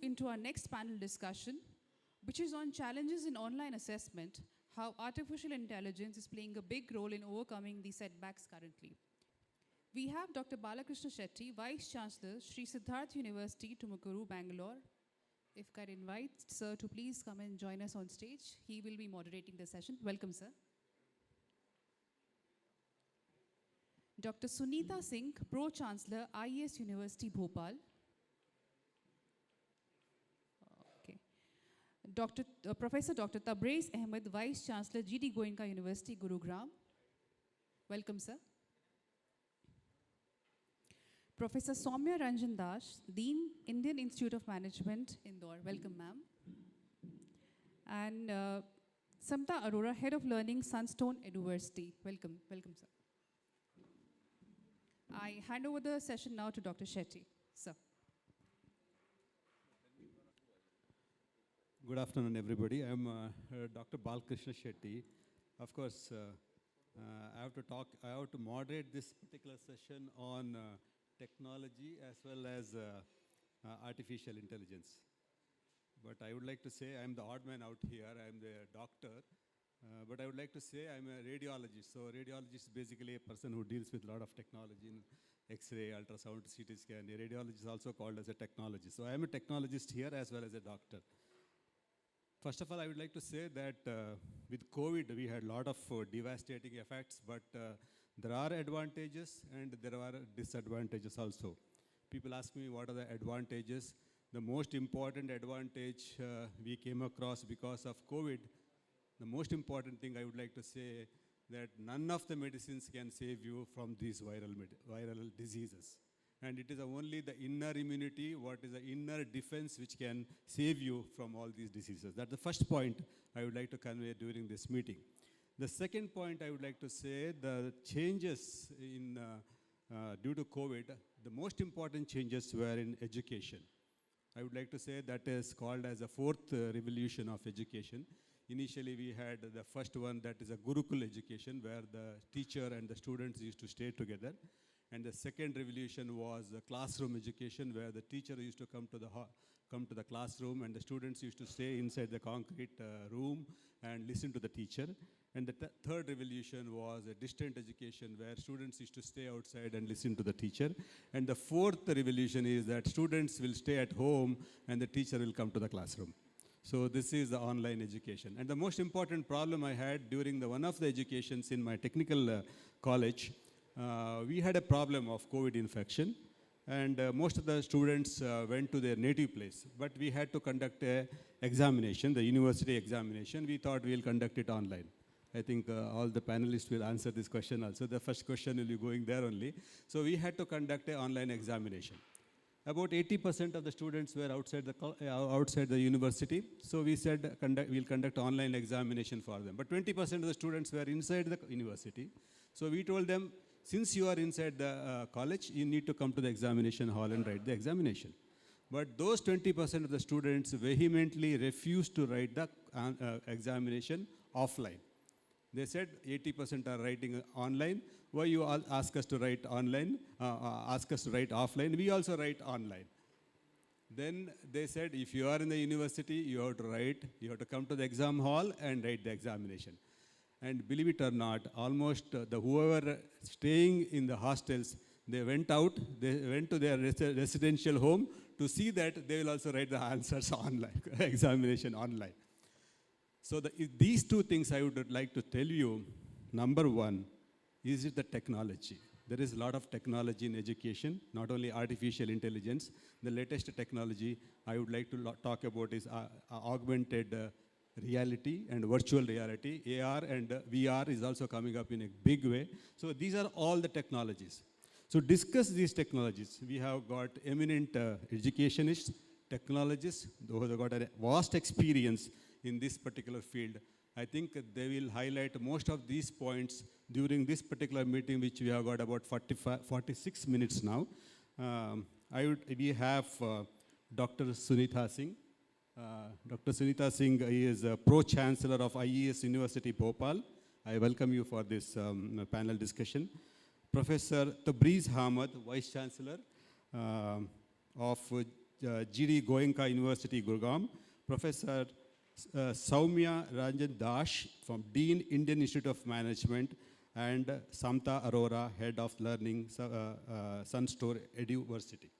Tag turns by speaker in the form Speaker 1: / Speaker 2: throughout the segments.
Speaker 1: into our next panel discussion, which is on challenges in online assessment, how artificial intelligence is playing a big role in overcoming these setbacks currently. We have Dr. Balakrishna Shetty, Vice Chancellor, Sri Siddharth University, Tumakuru, Bangalore. If I invite sir to please come and join us on stage, he will be moderating the session. Welcome, sir. Dr. Sunita Singh, Pro-Chancellor, IES University, Bhopal. Okay. Professor Dr. Tabraiz Ahmed, Vice Chancellor, GD Goenka University, Gurugram. Welcome, sir. Professor Soumya Ranjan Das, Dean, Indian Institute of Management, Indore. Welcome, ma'am. And Samta Arora, Head of Learning, Sunstone University. Welcome, welcome, sir. I hand over the session now to Dr. Shetty, sir.
Speaker 2: Good afternoon, everybody. I'm Dr. Balakrishna Shetty. Of course, I have to moderate this particular session on technology as well as artificial intelligence. But I would like to say I'm the odd man out here. I'm the doctor. But I would like to say I'm a radiologist. So radiologist is basically a person who deals with a lot of technology in X-ray, ultrasound, CT scan. A radiologist is also called as a technologist. So I'm a technologist here as well as a doctor. First of all, I would like to say that with COVID, we had a lot of devastating effects, but there are advantages and there are disadvantages also. People ask me what are the advantages. The most important advantage we came across because of COVID, the most important thing I would like to say that none of the medicines can save you from these viral diseases. And it is only the inner immunity, what is the inner defense which can save you from all these diseases. That's the first point I would like to convey during this meeting. The second point I would like to say, the changes in, due to COVID, the most important changes were in education. I would like to say that is called as a fourth revolution of education. Initially, we had the first one, that is a Gurukul education, where the teacher and the students used to stay together. And the second revolution was the classroom education, where the teacher used to come to the classroom and the students used to stay inside the concrete room and listen to the teacher. And the third revolution was a distant education, where students used to stay outside and listen to the teacher. And the fourth revolution is that students will stay at home and the teacher will come to the classroom. So this is the online education. And the most important problem I had during one of the educations in my technical college, we had a problem of COVID infection, and most of the students went to their native place. But we had to conduct an examination, the university examination. We thought we'll conduct it online. I think all the panelists will answer this question also. The first question will be going there only. So we had to conduct an online examination. About 80% of the students were outside the university. So we said we'll conduct online examination for them. But 20% of the students were inside the university. So we told them, since you are inside the college, you need to come to the examination hall and write the examination. But those 20% of the students vehemently refused to write the examination offline. They said 80% are writing online. Why you all ask us to write online, ask us to write offline? We also write online. Then they said, if you are in the university, you have to write, you have to come to the exam hall and write the examination. And believe it or not, almost whoever staying in the hostels, they went out, they went to their residential home to see that they will also write the answers online, examination online. So these two things I would like to tell you. Number one, is it the technology? There is a lot of technology in education, not only artificial intelligence. The latest technology I would like to talk about is augmented reality and virtual reality. AR and VR is also coming up in a big way. So these are all the technologies. So discuss these technologies. We have got eminent educationists, technologists, those have got a vast experience in this particular field. I think they will highlight most of these points during this particular meeting, which we have got about 46 minutes now. We have Dr. Sunita Singh. Dr. Sunita Singh is a Pro-Chancellor of IES University, Bhopal. I welcome you for this panel discussion. Professor Tabraiz Ahmed, Vice Chancellor of GD Goenka University, Gurgaon, Professor Soumya Ranjan Dash from Dean, Indian Institute of Management, and Samta Arora, Head of Learning, Sunstore Eduversity.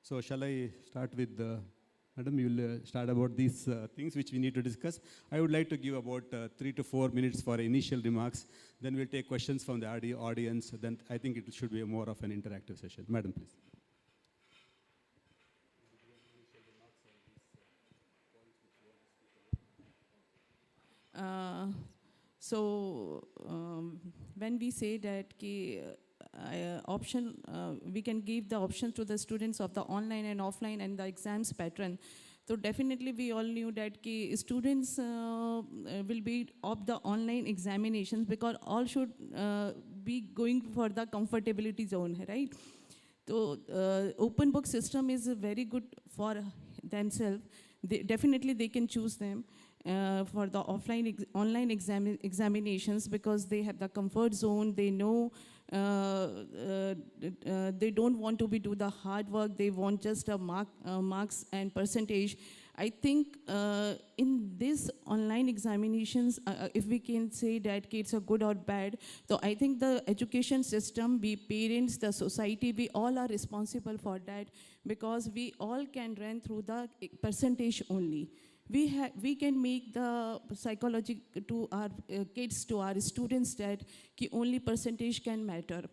Speaker 2: So shall I start with Madam, you will start about these things which we need to discuss. I would like to give about 3 to 4 minutes for initial remarks. Then we'll take questions from the audience. Then I think it should be more of an interactive session. Madam, please.
Speaker 3: When we say that we can give the option to the students of the online and offline and the exams pattern. So definitely we all knew that students will be of the online examinations because all should be going for the comfortability zone, right? So open book system is very good for themselves. Definitely they can choose them. For the online examinations because they have the comfort zone, they know they don't want to do the hard work, they want just a marks and percentage. I think in these online examinations, if we can say that it's a good or bad, so I think the education system, we parents, the society, we all are responsible for that because we all can run through the percentage only. We can make the psychology to our kids, to our students that only percentage can matter.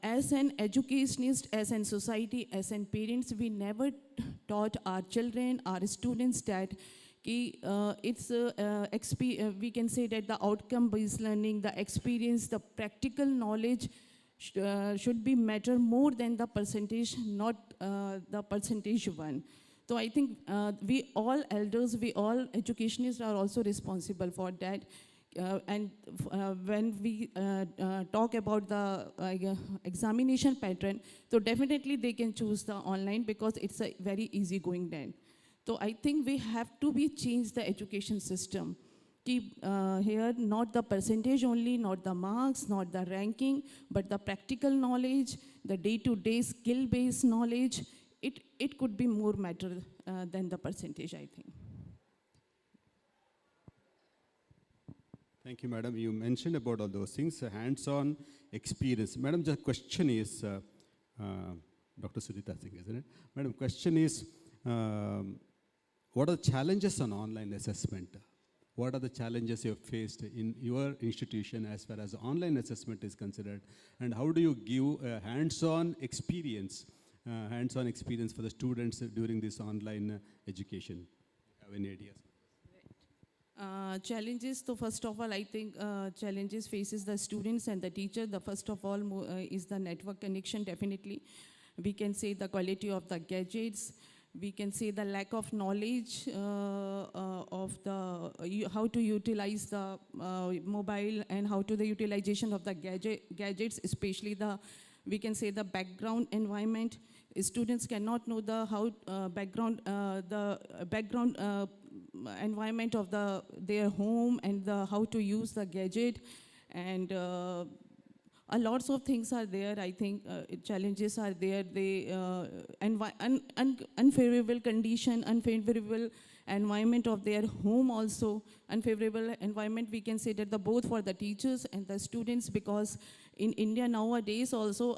Speaker 3: As an educationist, as an society, as an parents, we never taught our children, our students that we can say that the outcome-based learning, the experience, the practical knowledge should be matter more than the percentage, not the percentage one. So I think we all elders, we all educationists are also responsible for that. When we talk about the examination pattern, so definitely they can choose the online because it's a very easy going then. So I think we have to change the education system. Here, not the percentage only, not the marks, not the ranking, but the practical knowledge, the day-to-day skill-based knowledge. It could be more matter than the percentage, I think.
Speaker 2: Thank you, Madam. You mentioned about all those things, hands-on experience. Madam, the question is, Dr. Sudhita Singh, isn't it? Madam, question is, what are the challenges on online assessment? What are the challenges you have faced in your institution as far as online assessment is considered? And how do you give a hands-on experience for the students during this online education? Have any ideas?
Speaker 3: Challenges, so first of all, I think challenges faces the students and the teacher. The first of all is the network connection, definitely. We can say the quality of the gadgets. We can say the lack of knowledge of how to utilize the mobile and how to the utilization of the gadgets, especially we can say the background environment. Students cannot know the background environment of their home and how to use the gadget, and lots of things are there. I think challenges are there. Unfavorable condition, unfavorable environment of their home also, unfavorable environment, we can say that both for the teachers and the students, because in India nowadays also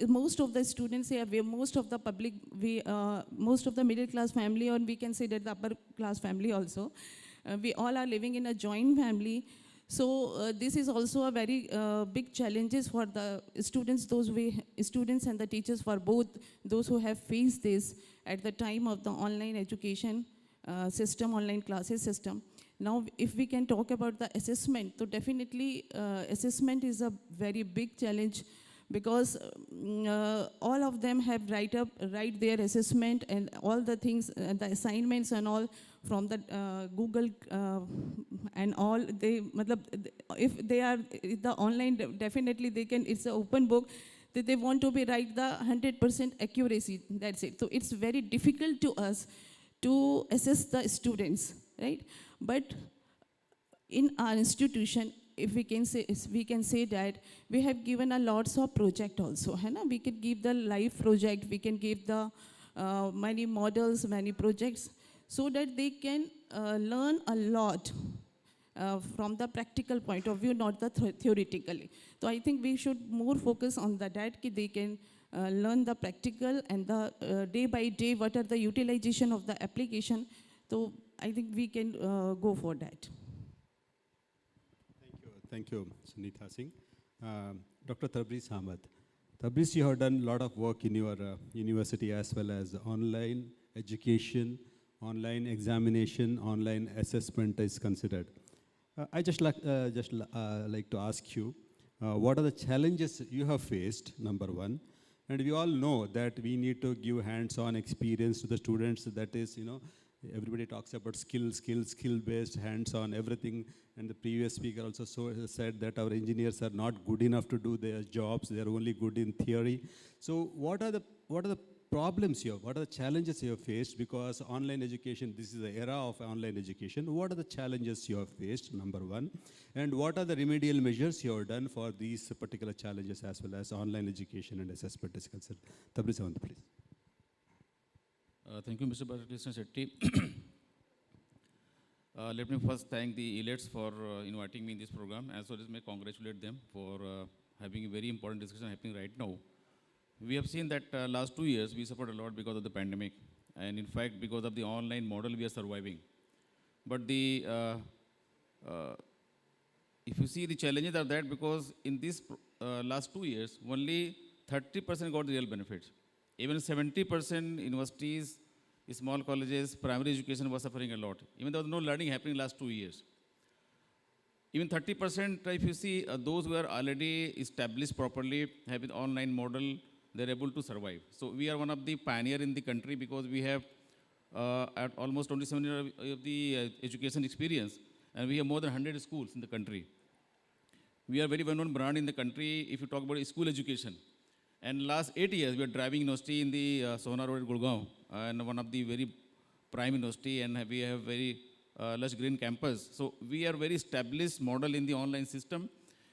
Speaker 3: most of the students here, most of the public, most of the middle class family, or we can say that the upper class family also, we all are living in a joint family. So this is also a very big challenges for the students, students and the teachers, for both those who have faced this at the time of the online education system, online classes system. Now, if we can talk about the assessment, so definitely assessment is a very big challenge, because all of them have write their assessment and all the things, the assignments and all from the Google and all. If they are the online, definitely they can. It's an open book. They want to be write the 100% accuracy. That's it. So it's very difficult to us to assess the students, right? But in our institution, if we can say that we have given a lots of project also, है ना? We can give the live project, we can give the many models, many projects, so that they can learn a lot from the practical point of view, not the theoretically. So I think we should more focus on that they can learn the practical and the day by day what are the utilization of the application. So I think we can go for that.
Speaker 2: Thank you, Sunita Singh. Dr. Tabriz Ahmed. Tabriz, you have done a lot of work in your university as well as online education, online examination, online assessment is considered. I just like to ask you, what are the challenges you have faced, number one? And we all know that we need to give hands-on experience to the students. That is, everybody talks about skill-based, hands-on, everything. And the previous speaker also said that our engineers are not good enough to do their jobs. They are only good in theory. So what are the problems you have? What are the challenges you have faced? Because online education, this is the era of online education. What are the challenges you have faced, number one? And what are the remedial measures you have done for these particular challenges as well as online education and assessment is concerned? Tabriz Ahmed, please.
Speaker 4: Thank you, Mr. Balakrishna Shetty. Let me first thank the ELETs for inviting me in this program, as well as may congratulate them for having a very important discussion happening right now. We have seen that last 2 years we suffered a lot because of the pandemic, and in fact because of the online model we are surviving. But if you see the challenges are that because in this last 2 years only 30% got the real benefits. Even 70% universities, small colleges, primary education was suffering a lot. Even there was no learning happening last 2 years. Even 30%, if you see those who are already established properly, have an online model, they're able to survive. So we are one of the pioneer in the country because we have at almost 27 years of the education experience, and we have more than 100 schools in the country. We are very well-known brand in the country if you talk about school education. And last 8 years, we are driving university in the Sohna Road at Gurgaon, and one of the very prime university, and we have very lush green campus. So we are very established model in the online system.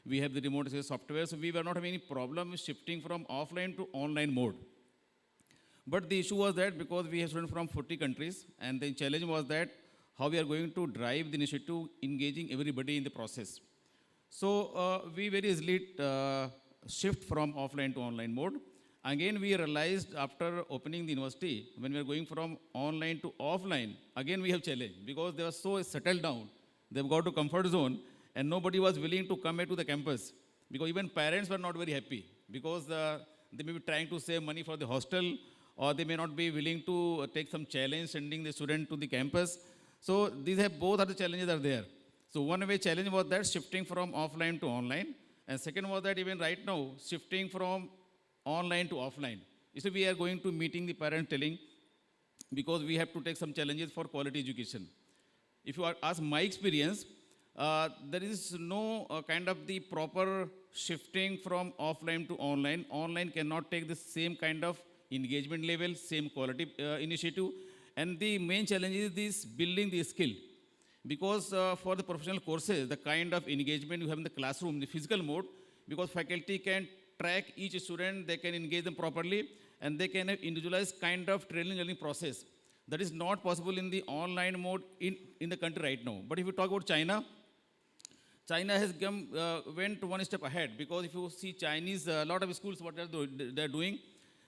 Speaker 4: We have the remote access software, so we were not having any problem shifting from offline to online mode. But the issue was that because we have students from 40 countries, and the challenge was that how we are going to drive the initiative, engaging everybody in the process. So we very easily shift from offline to online mode. Again, we realized after opening the university, when we are going from online to offline, again we have challenge because they were so settled down. They've got to comfort zone, and nobody was willing to come to the campus because even parents were not very happy because they may be trying to save money for the hostel, or they may not be willing to take some challenge sending the student to the campus. So these have both are the challenges are there. So one way challenge was that shifting from offline to online, and second was that even right now shifting from online to offline. So we are going to meeting the parent telling because we have to take some challenges for quality education. If you ask my experience, there is no kind of the proper shifting from offline to online. Online cannot take the same kind of engagement level, same quality initiative. And the main challenge is this building the skill. Because for the professional courses, the kind of engagement you have in the classroom, the physical mode, because faculty can track each student, they can engage them properly, and they can have individualized kind of training learning process. That is not possible in the online mode in the country right now. But if you talk about China, China has went one step ahead, because if you see Chinese, a lot of schools, what they're doing,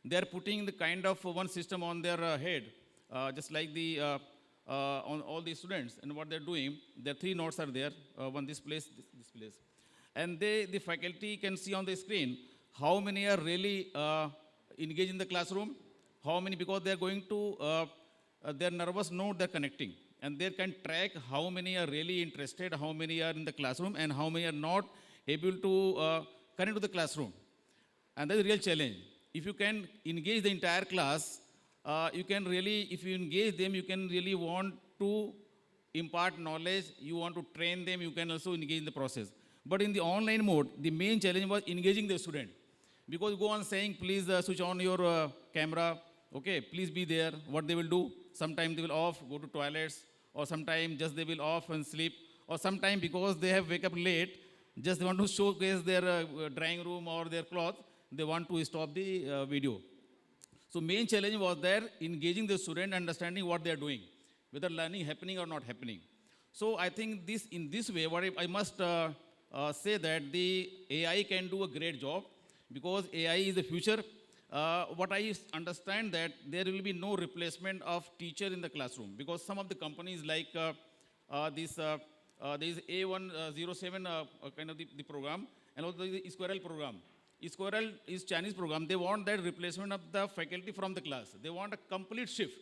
Speaker 4: they're putting the kind of one system on their head, just like the on all the students. And what they're doing, their 3 nodes are there, one this place, this place. And the faculty can see on the screen how many are really engaged in the classroom, how many, because they're going to, their nervous node they're connecting. And they can track how many are really interested, how many are in the classroom, and how many are not able to connect to the classroom. And that's a real challenge. If you can engage the entire class, you can really, if you engage them, you can really want to impart knowledge, you want to train them, you can also engage in the process. But in the online mode, the main challenge was engaging the student. Because you go on saying, please switch on your camera, okay, please be there. What they will do, sometimes they will off, go to toilets, or sometimes just they will off and sleep, or sometimes because they have wake up late, Just they want to showcase their drawing room or their cloth. They want to stop the video. So main challenge was there engaging the student, understanding what they are doing, whether learning happening or not happening. So I think this in this way, what I must say that the AI can do a great job because AI is the future. What I understand that there will be no replacement of teacher in the classroom because some of the companies like there is A107 kind of the program and also the Squirrel program. Squirrel is Chinese program. They want that replacement of the faculty from the class. They want a complete shift.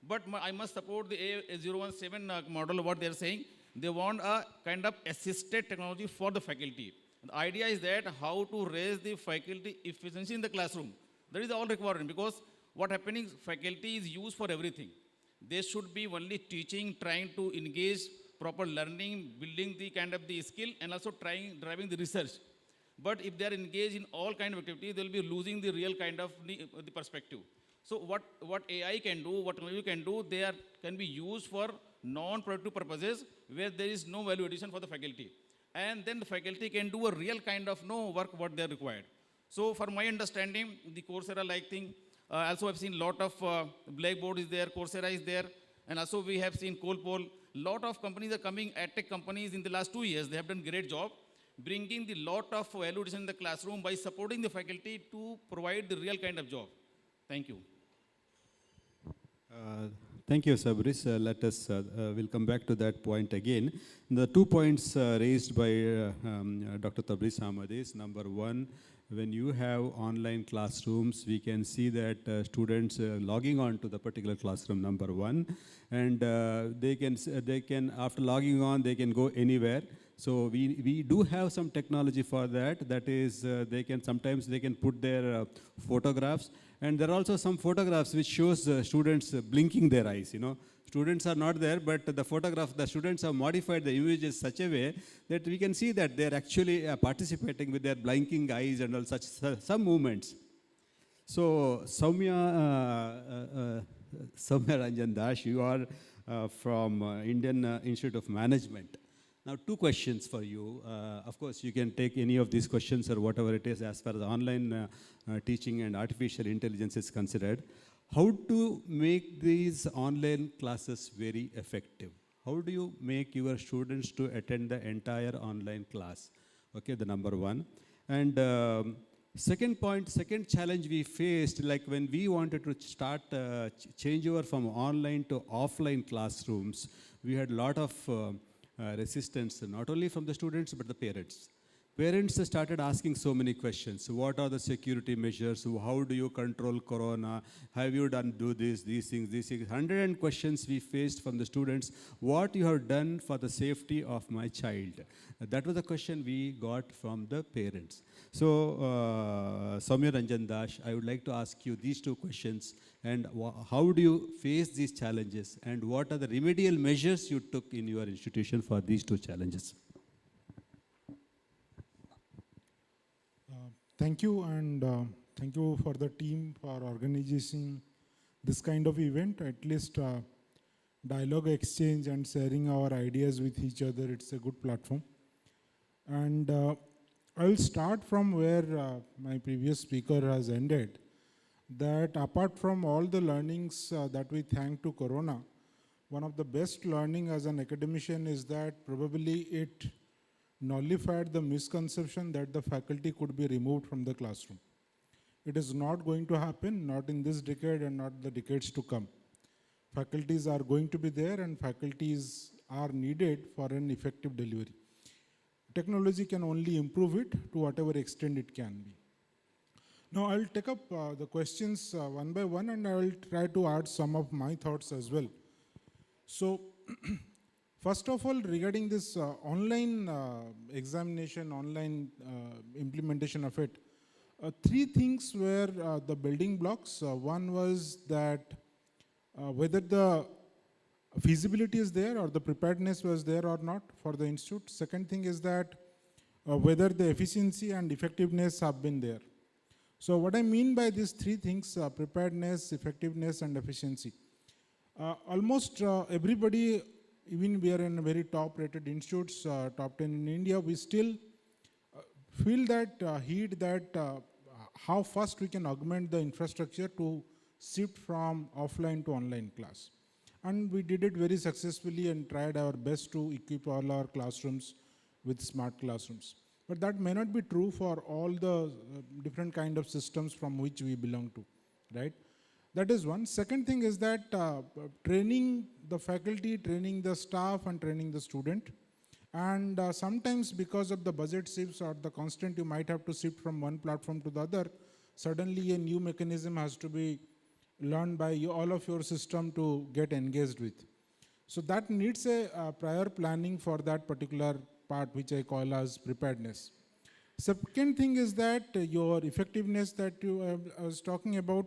Speaker 4: But I must support the A017 model, what they're saying. They want a kind of assisted technology for the faculty. The idea is that how to raise the faculty efficiency in the classroom. That is all required because what happening, faculty is used for everything. They should be only teaching, trying to engage proper learning, building the kind of the skill and also driving the research. But if they are engaged in all kind of activities, they will be losing the real kind of the perspective. So what AI can do, what technology can do, can be used for non-productive purposes where there is no value addition for the faculty. And then the faculty can do a real kind of work what they are required. So for my understanding, the Coursera-like thing, also I've seen lot of Blackboard is there, Coursera is there, and also we have seen Colpol. Lot of companies are coming, edtech companies in the last 2 years, they have done great job, bringing the lot of value addition in the classroom by supporting the faculty to provide the real kind of job. Thank you.
Speaker 2: Thank you, Sabris. We'll come back to that point again. The 2 points raised by Dr. Tabriz Ahmad is, number one, when you have online classrooms, we can see that students logging on to the particular classroom, number one, and they can, after logging on, they can go anywhere. So we do have some technology for that. That is, sometimes they can put their photographs, and there are also some photographs which shows students blinking their eyes. Students are not there, but the students have modified the images such a way that we can see that they're actually participating with their blinking eyes and all such some movements. So Soumya Ranjan Das, you are from Indian Institute of Management. Now, 2 questions for you. Of course, you can take any of these questions or whatever it is as far as online teaching and artificial intelligence is considered. How to make these online classes very effective? How do you make your students to attend the entire online class? Okay, the number one. And second challenge we faced, like when we wanted to start changeover from online to offline classrooms, we had a lot of resistance, not only from the students, but the parents. Parents started asking so many questions. What are the security measures? How do you control corona? Have you these things? 100 questions we faced from the students. What you have done for the safety of my child? That was a question we got from the parents. So, Soumya Ranjan Das, I would like to ask you these 2 questions. And how do you face these challenges? And what are the remedial measures you took in your institution for these 2 challenges?
Speaker 5: Thank you, and thank you for the team for organizing this kind of event. At least dialogue exchange and sharing our ideas with each other, it's a good platform. And I'll start from where my previous speaker has ended, that apart from all the learnings that we thank to Corona, one of the best learning as an academician is that probably it nullified the misconception that the faculty could be removed from the classroom. It is not going to happen, not in this decade and not the decades to come. Faculties are going to be there and faculties are needed for an effective delivery. Technology can only improve it to whatever extent it can be. Now I'll take up the questions one by one, and I will try to add some of my thoughts as well. So, first of all, regarding this online examination, online implementation of it, 3 things were the building blocks. One was that whether the feasibility is there or the preparedness was there or not for the institute. Second thing is that whether the efficiency and effectiveness have been there. So what I mean by these 3 things, preparedness, effectiveness, and efficiency. Almost everybody, even we are in very top rated institutes, top 10 in India, we still feel that heat that how fast we can augment the infrastructure to shift from offline to online class. And we did it very successfully and tried our best to equip all our classrooms with smart classrooms. But that may not be true for all the different kind of systems from which we belong to, right? That is one. Second thing is that training the faculty, training the staff, and training the student. And sometimes because of the budget shifts or the constant you might have to shift from one platform to the other, suddenly a new mechanism has to be learned by all of your system to get engaged with. So that needs a prior planning for that particular part, which I call as preparedness. Second thing is that your effectiveness that I was talking about,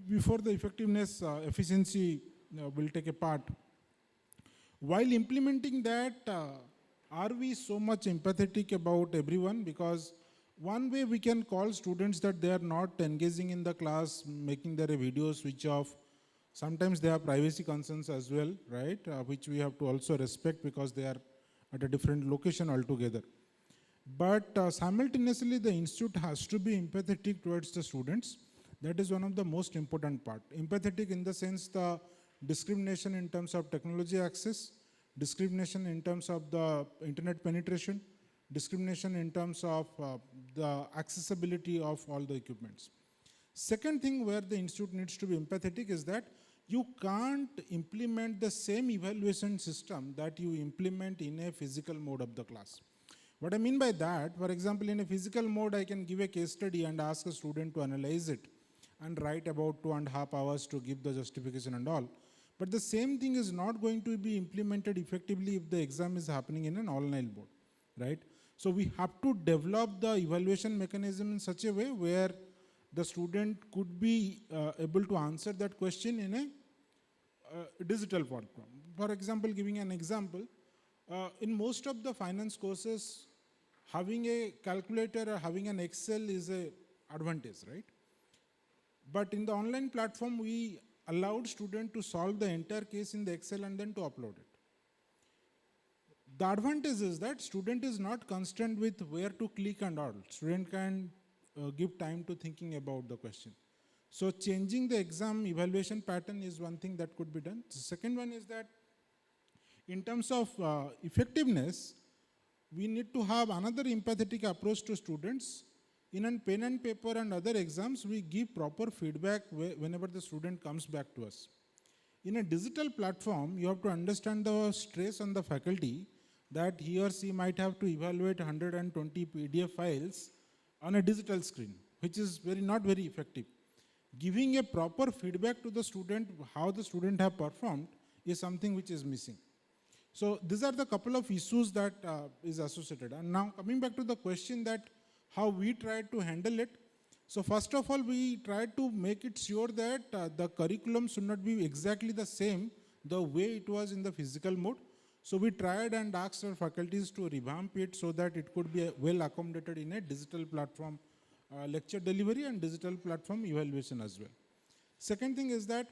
Speaker 5: before the effectiveness, efficiency will take a part. While implementing that, are we so much empathetic about everyone? Because one way we can call students that they are not engaging in the class, making their video switch off. Sometimes they have privacy concerns as well, right? Which we have to also respect because they are at a different location altogether. But simultaneously, the institute has to be empathetic towards the students. That is one of the most important part. Empathetic in the sense the discrimination in terms of technology access, discrimination in terms of the internet penetration, discrimination in terms of the accessibility of all the equipments. Second thing where the institute needs to be empathetic is that you can't implement the same evaluation system that you implement in a physical mode of the class. What I mean by that, for example, in a physical mode, I can give a case study and ask a student to analyze it and write about 2.5 hours to give the justification and all. But the same thing is not going to be implemented effectively if the exam is happening in an online mode, right? So we have to develop the evaluation mechanism in such a way where the student could be able to answer that question in a digital form. For example, giving an example, in most of the finance courses, having a calculator or having an Excel is an advantage, right? But in the online platform, we allowed student to solve the entire case in the Excel and then to upload it. The advantage is that student is not constrained with where to click and all. Student can give time to thinking about the question. So changing the exam evaluation pattern is one thing that could be done. The second one is that in terms of effectiveness, we need to have another empathetic approach to students. In a pen and paper and other exams, we give proper feedback whenever the student comes back to us. In a digital platform, you have to understand the stress on the faculty that he or she might have to evaluate 120 PDF files on a digital screen, which is not very effective. Giving a proper feedback to the student, how the student have performed, is something which is missing. So these are the couple of issues that is associated. And now coming back to the question that how we tried to handle it. So first of all, we tried to make it sure that the curriculum should not be exactly the same the way it was in the physical mode. So we tried and asked our faculties to revamp it so that it could be well accommodated in a digital platform lecture delivery and digital platform evaluation as well. Second thing is that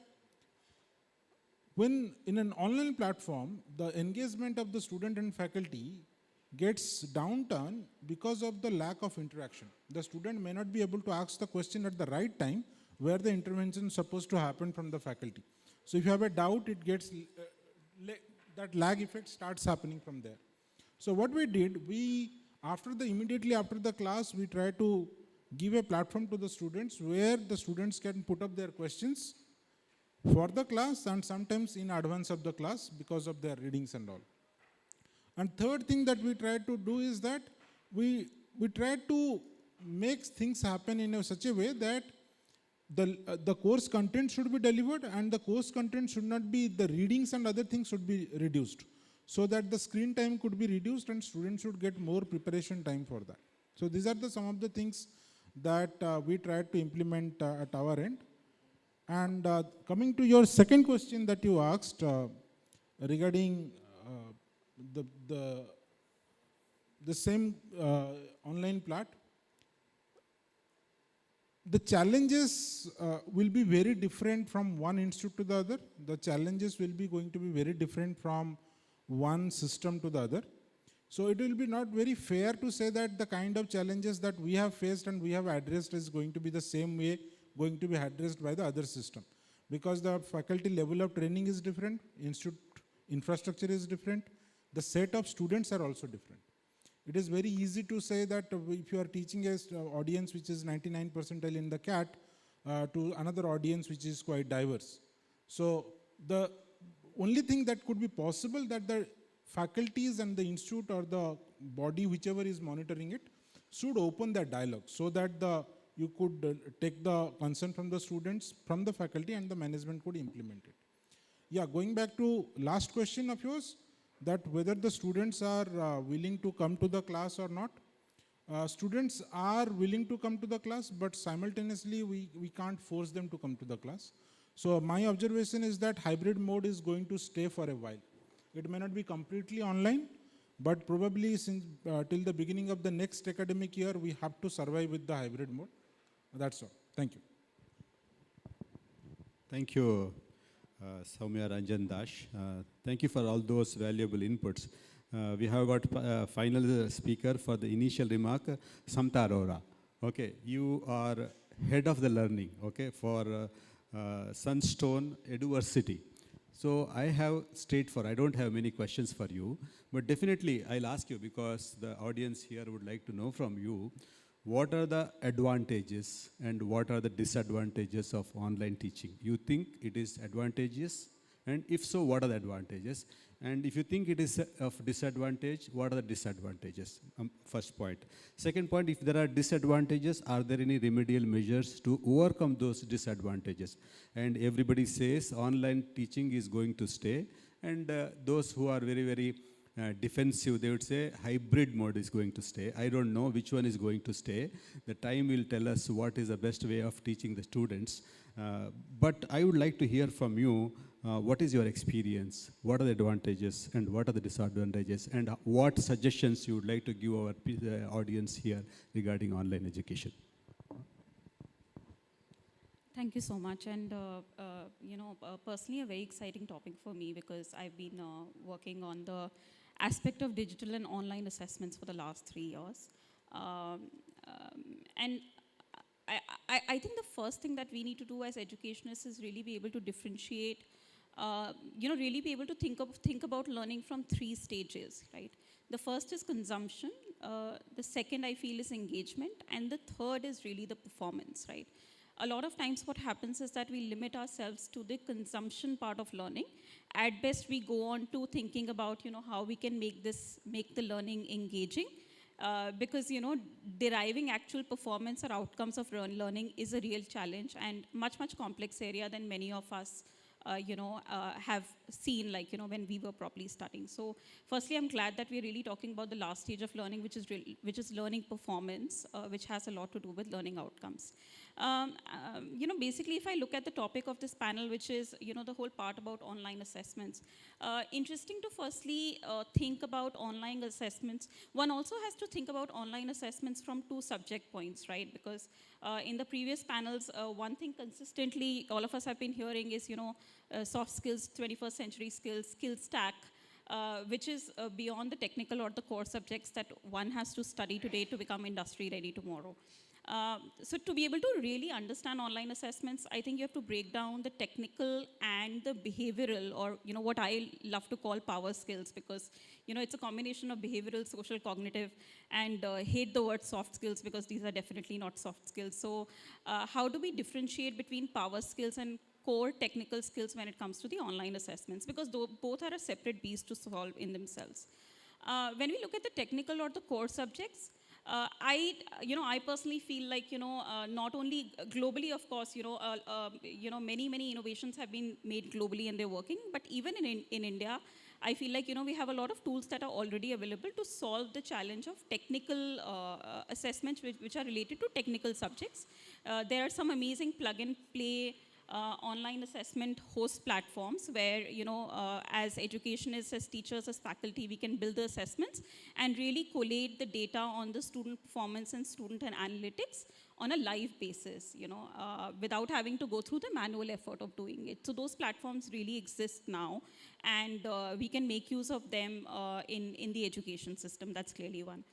Speaker 5: when in an online platform, the engagement of the student and faculty gets downturned because of the lack of interaction. The student may not be able to ask the question at the right time where the intervention is supposed to happen from the faculty. So if you have a doubt, it gets, that lag effect starts happening from there. So what we did, immediately after the class, we try to give a platform to the students where the students can put up their questions for the class and sometimes in advance of the class because of their readings and all. And third thing that we try to do is that we try to make things happen in such a way that the course content should be delivered and the course content should not be, the readings and other things should be reduced so that the screen time could be reduced and students should get more preparation time for that. So these are some of the things that we tried to implement at our end. And coming to your second question that you asked regarding the same online plat, the challenges will be very different from one institute to the other. The challenges will be going to be very different from one system to the other. So it will be not very fair to say that the kind of challenges that we have faced and we have addressed is going to be the same way going to be addressed by the other system. Because the faculty level of training is different, institute infrastructure is different, the set of students are also different. It is very easy to say that if you are teaching a audience which is 99 percentile in the CAT to another audience which is quite diverse. So the only thing that could be possible that the faculties and the institute or the body, whichever is monitoring it, should open that dialogue so that you could take the concern from the students, from the faculty, and the management could implement it. Yeah, going back to last question of yours, that whether the students are willing to come to the class or not. Students are willing to come to the class, but simultaneously we can't force them to come to the class. So my observation is that hybrid mode is going to stay for a while. It may not be completely online, but probably since till the beginning of the next academic year, we have to survive with the hybrid mode. That's all. Thank you.
Speaker 2: Thank you, Soumya Ranjan Dash. Thank you for all those valuable inputs. We have got final speaker for the initial remark, Samta Arora. Okay, you are head of the learning, okay, for Sunstone Eduversity. So I don't have many questions for you, but definitely I'll ask you because the audience here would like to know from you, what are the advantages and what are the disadvantages of online teaching? You think it is advantageous? And if so, what are the advantages? And if you think it is of disadvantage, what are the disadvantages? First point. Second point, if there are disadvantages, are there any remedial measures to overcome those disadvantages? And everybody says online teaching is going to stay. And those who are very, very defensive, they would say hybrid mode is going to stay. I don't know which one is going to stay. The time will tell us what is the best way of teaching the students. But I would like to hear from you, what is your experience? What are the advantages and what are the disadvantages? And what suggestions you would like to give our audience here regarding online education?
Speaker 6: Thank you so much. And, personally, a very exciting topic for me because I've been working on the aspect of digital and online assessments for the last 3 years. And I think the first thing that we need to do as educationists is really be able to differentiate, really be able to think about learning from 3 stages, right? The first is consumption, the second I feel is engagement, and the third is really the performance, right? A lot of times what happens is that we limit ourselves to the consumption part of learning. At best, we go on to thinking about, how we can make the learning engaging. Because, deriving actual performance or outcomes of learning is a real challenge and much, much complex area than many of us, have seen, when we were properly studying. So firstly, I'm glad that we're really talking about the last stage of learning, which is learning performance, which has a lot to do with learning outcomes. Basically, if I look at the topic of this panel, which is, the whole part about online assessments, interesting to firstly think about online assessments. One also has to think about online assessments from 2 subject points, right? Because in the previous panels, one thing consistently all of us have been hearing is, soft skills, 21st century skills, skill stack, which is beyond the technical or the core subjects that one has to study today to become industry ready tomorrow. So to be able to really understand online assessments, I think you have to break down the technical and the behavioral, or what I love to call power skills, because it's a combination of behavioral, social, cognitive, and hate the word soft skills because these are definitely not soft skills. So how do we differentiate between power skills and core technical skills when it comes to the online assessments? Because both are a separate beast to solve in themselves. When we look at the technical or the core subjects, I personally feel like, not only globally, of course, many innovations have been made globally and they're working, but even in India, I feel like, we have a lot of tools that are already available to solve the challenge of technical assessments which are related to technical subjects. There are some amazing plug-and-play online assessment host platforms where, as educationists, as teachers, as faculty, we can build the assessments and really collate the data on the student performance and student and analytics on a live basis, without having to go through the manual effort of doing it. So those platforms really exist now, and we can make use of them in the education system. That's clearly one.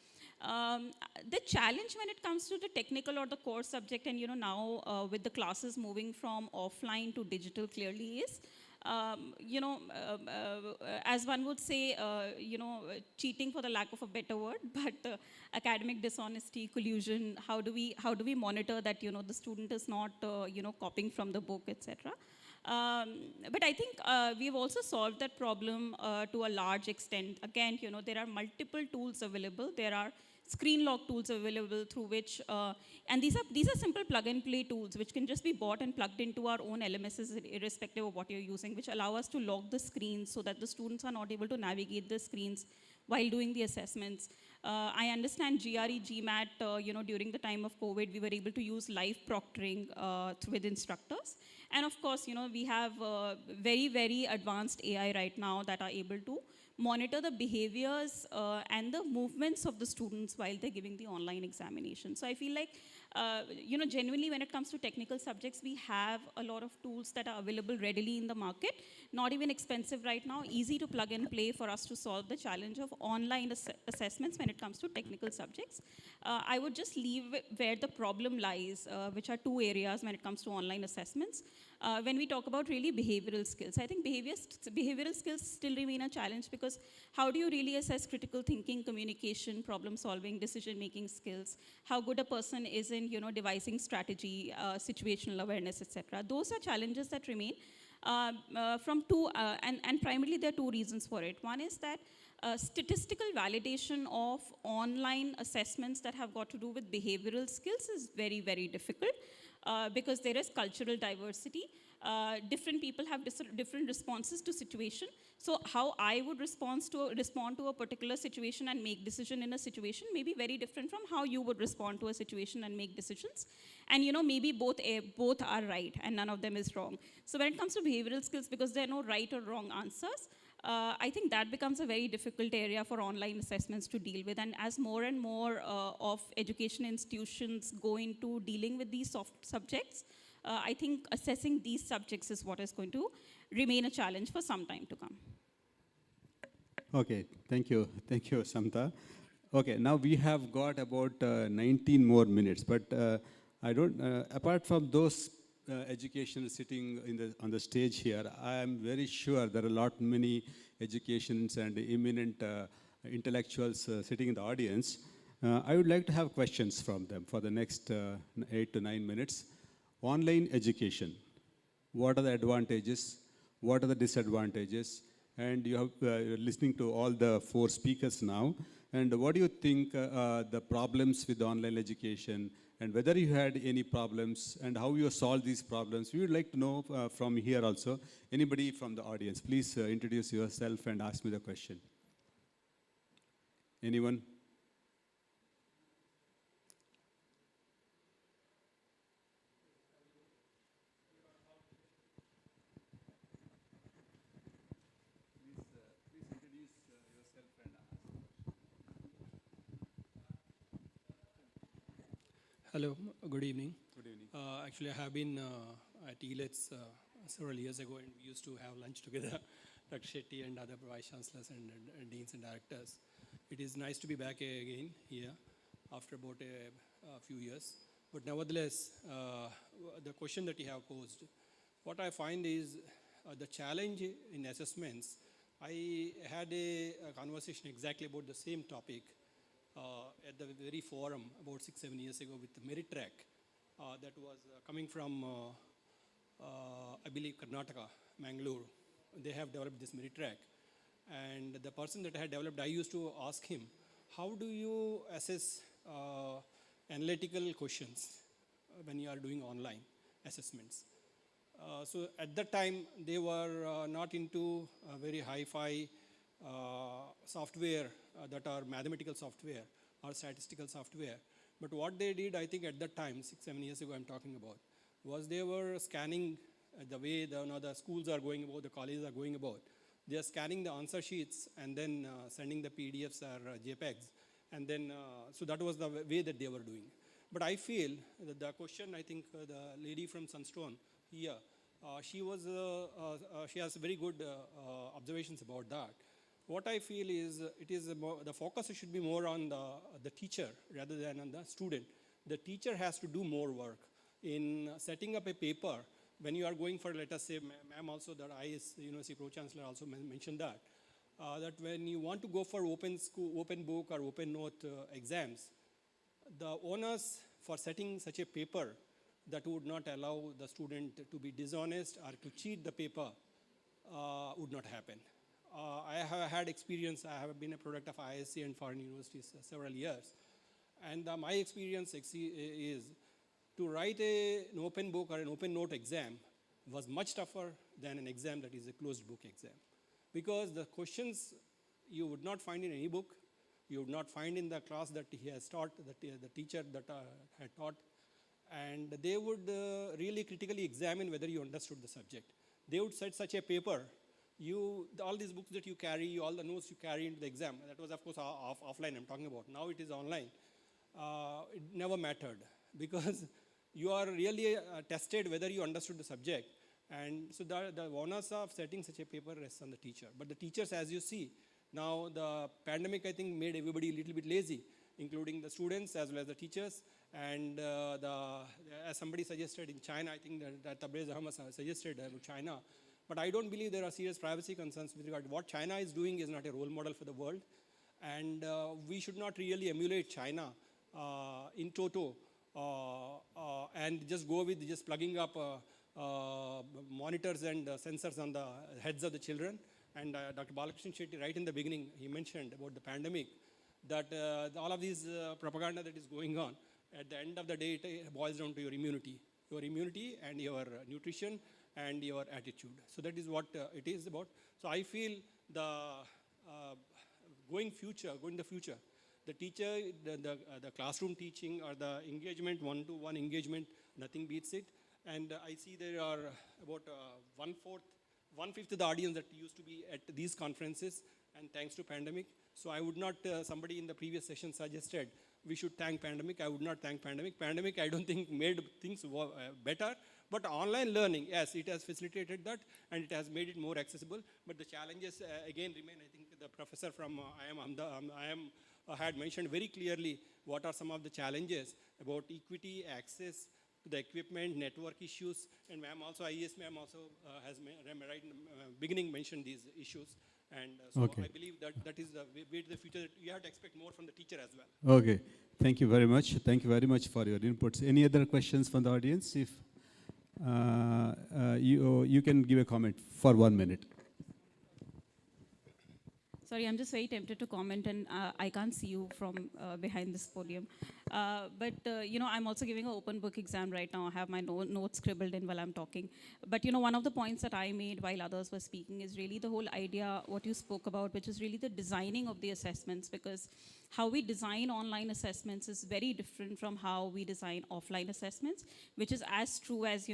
Speaker 6: The challenge when it comes to the technical or the core subject, and now with the classes moving from offline to digital, clearly is, as one would say, cheating for the lack of a better word, but academic dishonesty, collusion. How do we monitor that the student is not copying from the book, etc. But I think we've also solved that problem to a large extent. Again, there are multiple tools available. There are screen lock tools available through which, and these are simple plug and play tools which can just be bought and plugged into our own LMSs irrespective of what you're using, which allow us to lock the screens so that the students are not able to navigate the screens while doing the assessments. I understand GRE, GMAT, during the time of COVID, we were able to use live proctoring with instructors. And of course, we have very, very advanced AI right now that are able to monitor the behaviors and the movements of the students while they're giving the online examination. So I feel like, genuinely when it comes to technical subjects, we have a lot of tools that are available readily in the market, not even expensive right now, easy to plug and play for us to solve the challenge of online assessments when it comes to technical subjects. I would just leave where the problem lies, which are two areas when it comes to online assessments. When we talk about really behavioral skills, I think behavioral skills still remain a challenge, because how do you really assess critical thinking, communication, problem solving, decision making skills, how good a person is in devising strategy, situational awareness, etc. Those are challenges that remain from two, and primarily there are two reasons for it. One is that statistical validation of online assessments that have got to do with behavioral skills is very, very difficult. Because there is cultural diversity. Different people have different responses to situation. So how I would respond to a particular situation and make decision in a situation may be very different from how you would respond to a situation and make decisions. And maybe both are right and none of them is wrong. So when it comes to behavioral skills, because there are no right or wrong answers, I think that becomes a very difficult area for online assessments to deal with. And as more and more of education institutions go into dealing with these soft subjects, I think assessing these subjects is what is going to remain a challenge for some time to come.
Speaker 2: Okay, thank you, Samta. Okay, now we have got about 19 more minutes, but I don't, apart from those education sitting on the stage here, I am very sure there are many educations and eminent intellectuals sitting in the audience. I would like to have questions from them for the next 8 to 9 minutes. Online education, what are the advantages? What are the disadvantages? And you have you're listening to all the 4 speakers now. And what do you think the problems with online education, and whether you had any problems and how you solved these problems? We would like to know from here also. Anybody from the audience, please introduce yourself and ask me the question. Anyone?
Speaker 7: Hello, good evening.
Speaker 2: Good evening.
Speaker 7: Actually, I have been at ELITS several years ago, and we used to have lunch together, Dr. Shetty and other vice chancellors and deans and directors. It is nice to be back again here after about a few years. But nevertheless, the question that you have posed, what I find is the challenge in assessments. I had a conversation exactly about the same topic at the very forum about 6-7 years ago with the Merit Track that was coming from, I believe, Karnataka, Mangalore. They have developed this Merit Track. And the person that had developed, I used to ask him, how do you assess analytical questions when you are doing online assessments? So at that time, they were not into very hi-fi software that are mathematical software or statistical software. But what they did, I think at that time, 6-7 years ago I'm talking about, was they were scanning the way the schools are going about, the colleges are going about. They are scanning the answer sheets and then sending the PDFs or JPEGs. And then, so that was the way that they were doing. But I feel that the question, I think the lady from Sunstone here, she has very good observations about that. What I feel is the focus should be more on the teacher rather than on the student. The teacher has to do more work in setting up a paper. When you are going for, let us say, ma'am also, that IS University Pro-Chancellor also mentioned that, that when you want to go for open book or open note exams, the onus for setting such a paper that would not allow the student to be dishonest or to cheat the paper would not happen. I have had experience. I have been a product of ISC and foreign universities several years. And my experience is to write an open book or an open note exam was much tougher than an exam that is a closed book exam. Because the questions you would not find in any book, you would not find in the class that he has taught, the teacher that had taught, and they would really critically examine whether you understood the subject. They would set such a paper, all these books that you carry, all the notes you carry into the exam, that was of course offline I'm talking about, now it is online, it never mattered because you are really tested whether you understood the subject. And so the onus of setting such a paper rests on the teacher. But the teachers, as you see, now the pandemic, I think, made everybody a little bit lazy, including the students as well as the teachers. And as somebody suggested in China, I think that Tabriz Ahmad suggested China. But I don't believe there are serious privacy concerns with regard to what China is doing is not a role model for the world. And we should not really emulate China in toto and just go with just plugging up monitors and sensors on the heads of the children. And Dr. Balakrishnan Shetty, right in the beginning, he mentioned about the pandemic, that all of these propaganda that is going on, at the end of the day, it boils down to your immunity and your nutrition and your attitude. So that is what it is about. So I feel the going the future, the teacher, the classroom teaching or the engagement, one-to-one engagement, nothing beats it. And I see there are about one-fifth of the audience that used to be at these conferences, and thanks to pandemic. So I would not, somebody in the previous session suggested we should thank pandemic. I would not thank pandemic. Pandemic, I don't think made things better, but online learning, yes, it has facilitated that and it has made it more accessible. But the challenges again remain. I think the professor from IIM had mentioned very clearly what are some of the challenges about equity, access to the equipment, network issues, and ma'am also, IES ma'am also has right in the beginning mentioned these issues. And so
Speaker 2: Okay.
Speaker 7: I believe that is the way to the future. That you have to expect more from the teacher as well.
Speaker 2: Okay, thank you very much. Thank you very much for your inputs. Any other questions from the audience? If you can give a comment for 1 minute.
Speaker 6: Sorry, I'm just very tempted to comment, and I can't see you from behind this podium. But I'm also giving an open book exam right now. I have my notes scribbled in while I'm talking. But one of the points that I made while others were speaking is really the whole idea, what you spoke about, which is really the designing of the assessments, because how we design online assessments is very different from how we design offline assessments, which is as true as,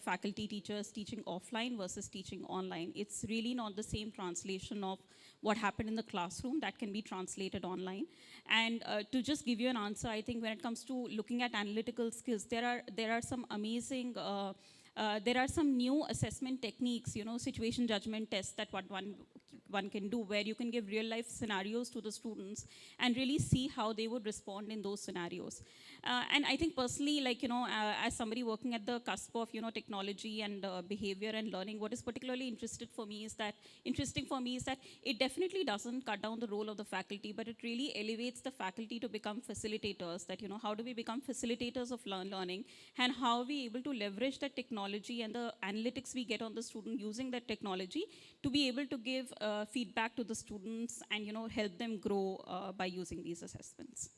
Speaker 6: faculty teachers teaching offline versus teaching online. It's really not the same translation of what happened in the classroom that can be translated online. And to just give you an answer, I think when it comes to looking at analytical skills, there are some amazing, there are some new assessment techniques, situation judgment tests that one can do, where you can give real life scenarios to the students and really see how they would respond in those scenarios. And I think personally, as somebody working at the cusp of, technology and behavior and learning, what is particularly interesting for me is that it definitely doesn't cut down the role of the faculty, but it really elevates the faculty to become facilitators. That, how do we become facilitators of learning, and how are we able to leverage that technology and the analytics we get on the student using that technology to be able to give feedback to the students and help them grow by using these assessments.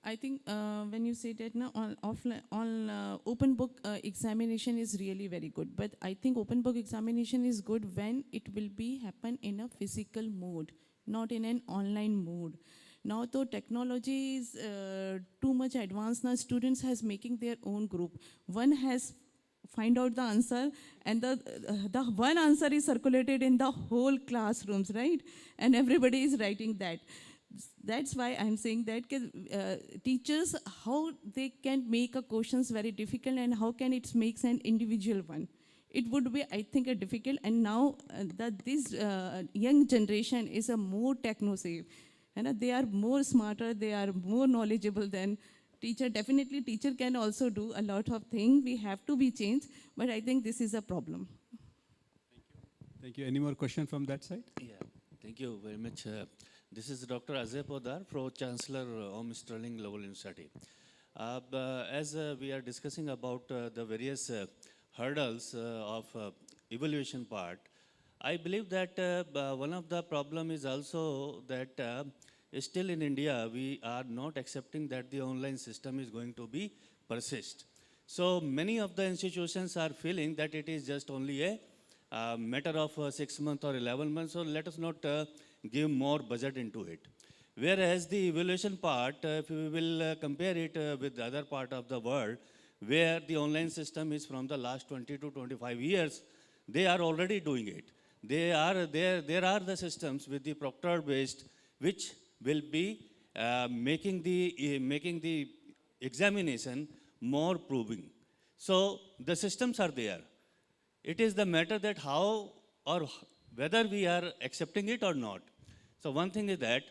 Speaker 3: I think when you say that now on open book examination is really very good, but I think open book examination is good when it will be happen in a physical mode, not in an online mode. Now, though technology is too much advanced, now students has making their own group. One has find out the answer, and the one answer is circulated in the whole classrooms, right? And everybody is writing that. That's why I'm saying that teachers, how they can make a questions very difficult and how can it makes an individual one. It would be, I think, a difficult. And now that this young generation is a more techno-savvy, and they are more smarter, they are more knowledgeable than teacher. Definitely, teacher can also do a lot of things. We have to be changed, but I think this is a problem.
Speaker 2: Thank you. Any more question from that side?
Speaker 8: Yeah, thank you very much. This is Dr. Ajay Podar, Pro Chancellor, Om Sterling Global University. As we are discussing about the various hurdles of evaluation part, I believe that one of the problem is also that still in India, we are not accepting that the online system is going to be persist. So many of the institutions are feeling that it is just only a matter of 6 months or 11 months, so let us not give more budget into it. Whereas the evaluation part, if we will compare it with the other part of the world, where the online system is from the last 20 to 25 years, they are already doing it. There are the systems with the proctor based, which will be making the examination more proving. So the systems are there. It is the matter that how or whether we are accepting it or not. So one thing is that.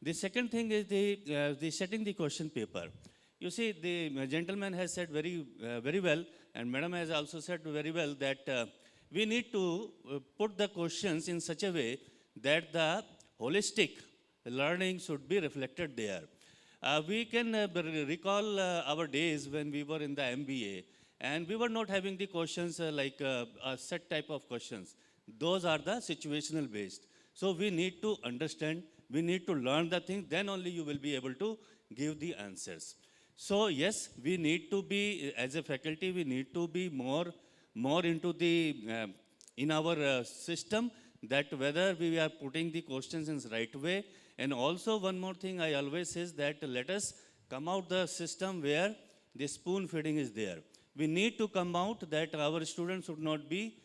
Speaker 8: The second thing is the setting the question paper. You see, the gentleman has said very well, and madam has also said very well that we need to put the questions in such a way that the holistic learning should be reflected there. We can recall our days when we were in the MBA, and we were not having the questions like a set type of questions. Those are the situational based. So we need to understand, we need to learn the thing, then only you will be able to give the answers. So yes, we need to be, as a faculty, we need to be more into the, in our system, that whether we are putting the questions in the right way. And also one more thing I always say is that let us come out the system where the spoon feeding is there. We need to come out that our students should not be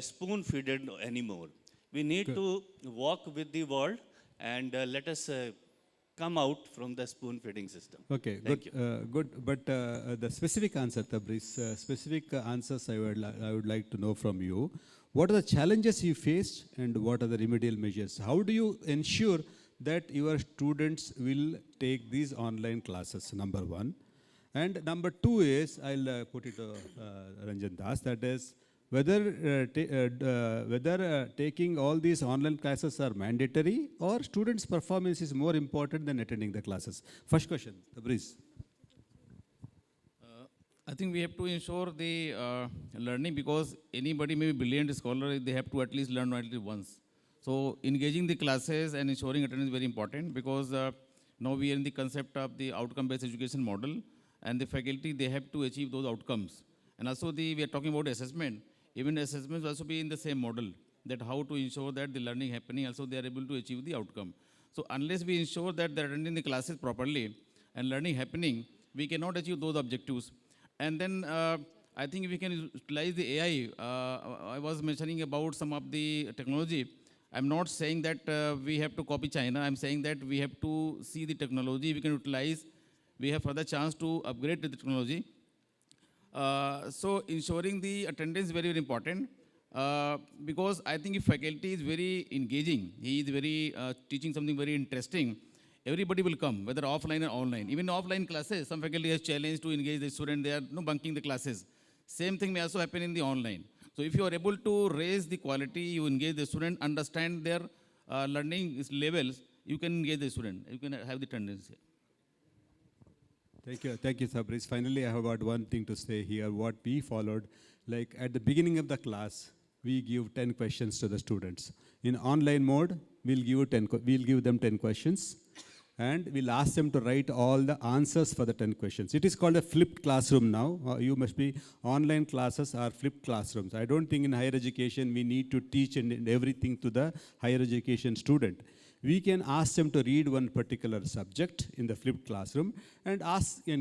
Speaker 8: spoon fed anymore. We need to walk with the world and let us come out from the spoon feeding system.
Speaker 2: Okay,
Speaker 8: Thank
Speaker 2: good. Good. But the specific answer, Tabriz, specific answers I would like to know from you. What are the challenges you faced and what are the remedial measures? How do you ensure that your students will take these online classes, number one? And number two is, I'll put it to Ranjan Das, that is, whether taking all these online classes are mandatory or students' performance is more important than attending the classes. First question, Tabriz.
Speaker 4: I think we have to ensure the learning, because anybody may be brilliant scholar, they have to at least learn at least once. So engaging the classes and ensuring attendance is very important, because now we are in the concept of the outcome-based education model, and the faculty, they have to achieve those outcomes. And also we are talking about assessment. Even assessments also be in the same model, that how to ensure that the learning happening, also they are able to achieve the outcome. So unless we ensure that they are attending the classes properly and learning happening, we cannot achieve those objectives. And then I think we can utilize the AI. I was mentioning about some of the technology. I'm not saying that we have to copy China. I'm saying that we have to see the technology we can utilize. We have further chance to upgrade the technology. So ensuring the attendance is very, very important, because I think if faculty is very engaging, he is very teaching something very interesting, everybody will come, whether offline or online. Even offline classes, some faculty has challenged to engage the student, they are bunking the classes. Same thing may also happen in the online. So if you are able to raise the quality, you engage the student, understand their learning levels, you can engage the student, you can have the tendency.
Speaker 2: Thank you, Tabriz. Finally, I have got one thing to say here. What we followed, like at the beginning of the class, we give 10 questions to the students. In online mode, we'll give them 10 questions, and we'll ask them to write all the answers for the 10 questions. It is called a flipped classroom now. You must be, online classes are flipped classrooms. I don't think in higher education we need to teach and everything to the higher education student. We can ask them to read one particular subject in the flipped classroom and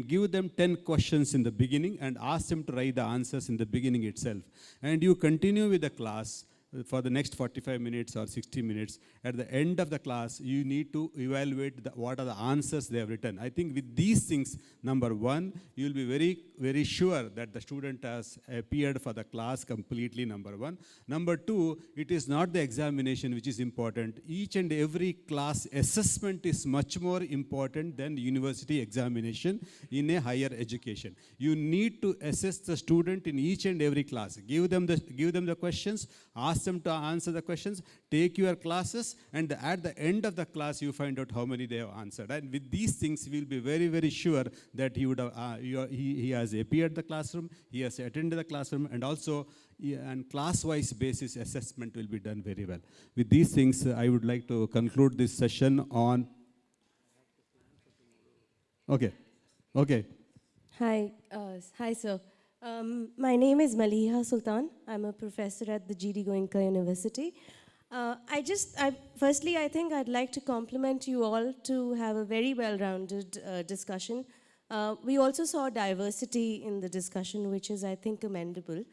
Speaker 2: give them 10 questions in the beginning and ask them to write the answers in the beginning itself. And you continue with the class for the next 45 minutes or 60 minutes. At the end of the class, you need to evaluate what are the answers they have written. I think with these things, number one, you will be very, very sure that the student has appeared for the class completely, number one. Number two, it is not the examination which is important. Each and every class assessment is much more important than university examination in a higher education. You need to assess the student in each and every class. Give them the questions, ask them to answer the questions, take your classes, and at the end of the class, you find out how many they have answered. And with these things, we will be very, very sure that he would have, he has appeared the classroom, he has attended the classroom, and also and class-wise basis assessment will be done very well. With these things, I would like to conclude this session on. Okay.
Speaker 9: Hi, sir. My name is Maliha Sultan. I'm a professor at the GD Goenka University. Firstly, I think I'd like to compliment you all to have a very well-rounded discussion. We also saw diversity in the discussion, which is, I think, commendable.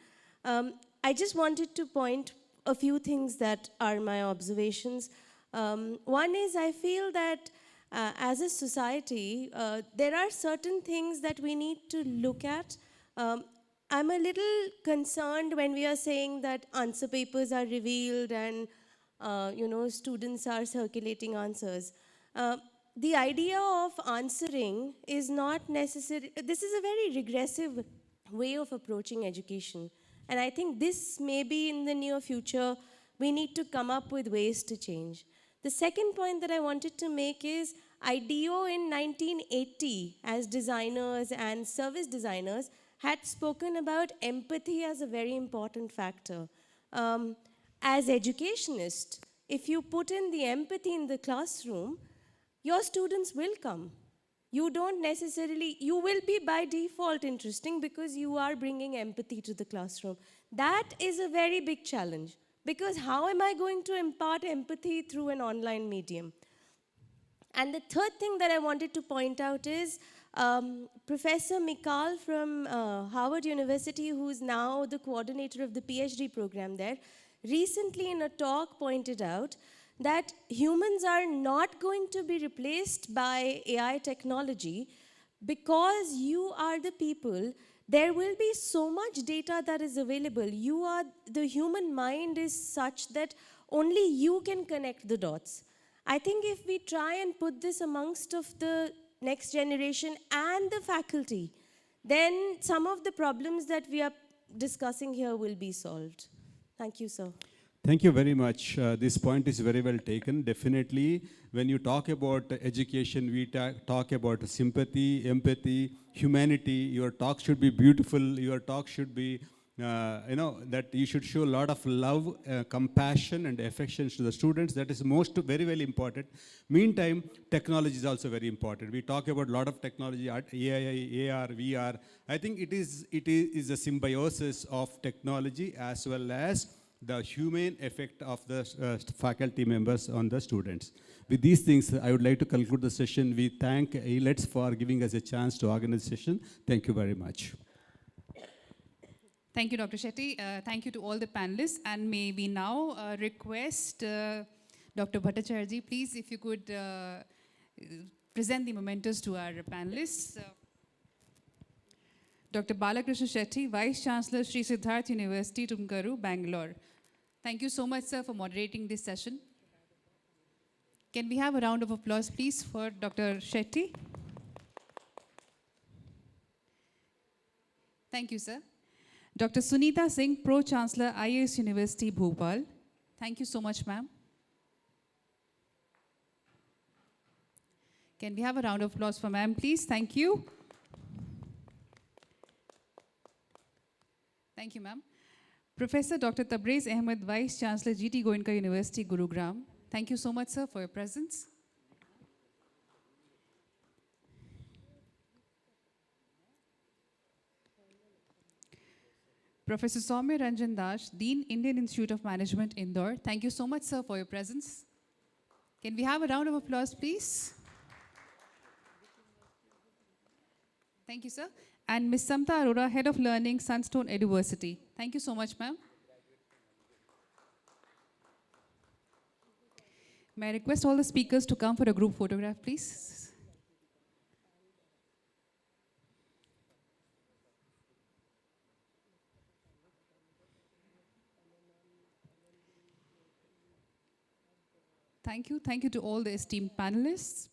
Speaker 9: I just wanted to point a few things that are my observations. One is I feel that as a society, there are certain things that we need to look at. I'm a little concerned when we are saying that answer papers are revealed and students are circulating answers. The idea of answering is not necessary. This is a very regressive way of approaching education. And I think this maybe in the near future, we need to come up with ways to change. The second point that I wanted to make is IDEO in 1980 as designers and service designers had spoken about empathy as a very important factor. As educationists, if you put in the empathy in the classroom, your students will come. You don't necessarily, you will be by default interesting because you are bringing empathy to the classroom. That is a very big challenge because how am I going to impart empathy through an online medium? And the third thing that I wanted to point out is Professor Mikal from Harvard University, who's now the coordinator of the PhD program there, recently in a talk pointed out that humans are not going to be replaced by AI technology because you are the people. There will be so much data that is available. The human mind is such that only you can connect the dots. I think if we try and put this amongst of the next generation and the faculty, then some of the problems that we are discussing here will be solved. Thank you, sir.
Speaker 2: Thank you very much. This point is very well taken. Definitely, when you talk about education, we talk about sympathy, empathy, humanity. Your talk should be beautiful. Your talk should be, that you should show a lot of love, compassion, and affection to the students. That is very, very important. Meantime, technology is also very important. We talk about a lot of technology, AI, AR, VR. I think it is a symbiosis of technology as well as the humane effect of the faculty members on the students. With these things, I would like to conclude the session. We thank AILETS for giving us a chance to organize the session. Thank you very much.
Speaker 1: Thank you, Dr. Shetty. Thank you to all the panelists. And may we now request Dr. Bhattacharya, please, if you could present the mementos to our panelists. Dr. Balakrishna Shetty, Vice Chancellor, Sri Siddharth University, Tumkaru, Bangalore. Thank you so much, sir, for moderating this session. Can we have a round of applause, please, for Dr. Shetty? Thank you, sir. Dr. Sunita Singh, Pro-Chancellor, IIS University, Bhopal. Thank you so much, ma'am. Can we have a round of applause for ma'am, please? Thank you. Thank you, ma'am. Professor Dr. Tabrez Ahmed, Vice Chancellor, GT Goenka University, Gurugram. Thank you so much, sir, for your presence. Professor Soumya Ranjan Das, Dean, Indian Institute of Management, Indore. Thank you so much, sir, for your presence. Can we have a round of applause, please? Thank you, sir. And Ms. Samta Arora, Head of Learning, Sunstone University. Thank you so much, ma'am. May I request all the speakers to come for a group photograph, please? Thank you. Thank you to all the esteemed panelists.